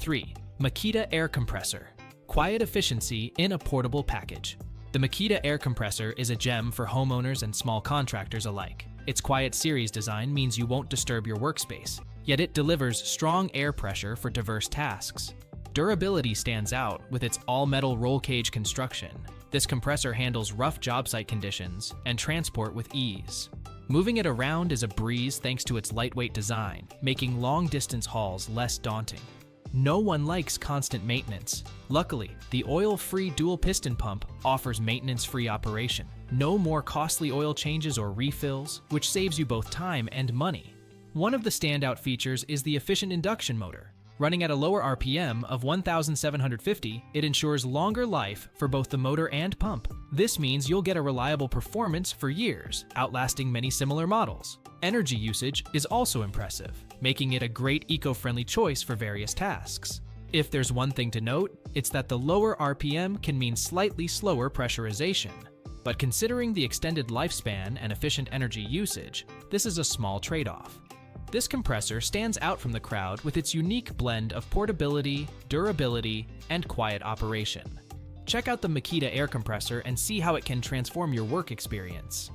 3. Makita Air Compressor. Quiet efficiency in a portable package. The Makita Air Compressor is a gem for homeowners and small contractors alike. Its quiet series design means you won't disturb your workspace, yet it delivers strong air pressure for diverse tasks. Durability stands out with its all-metal roll cage construction. This compressor handles rough job site conditions and transport with ease. Moving it around is a breeze thanks to its lightweight design, making long-distance hauls less daunting. No one likes constant maintenance. Luckily, the oil-free dual piston pump offers maintenance-free operation. No more costly oil changes or refills, which saves you both time and money. One of the standout features is the efficient induction motor. Running at a lower RPM of 1,750, it ensures longer life for both the motor and pump. This means you'll get a reliable performance for years, outlasting many similar models. Energy usage is also impressive, making it a great eco-friendly choice for various tasks. If there's one thing to note, it's that the lower RPM can mean slightly slower pressurization. But considering the extended lifespan and efficient energy usage, this is a small trade-off. This compressor stands out from the crowd with its unique blend of portability, durability, and quiet operation. Check out the Makita Air Compressor and see how it can transform your work experience.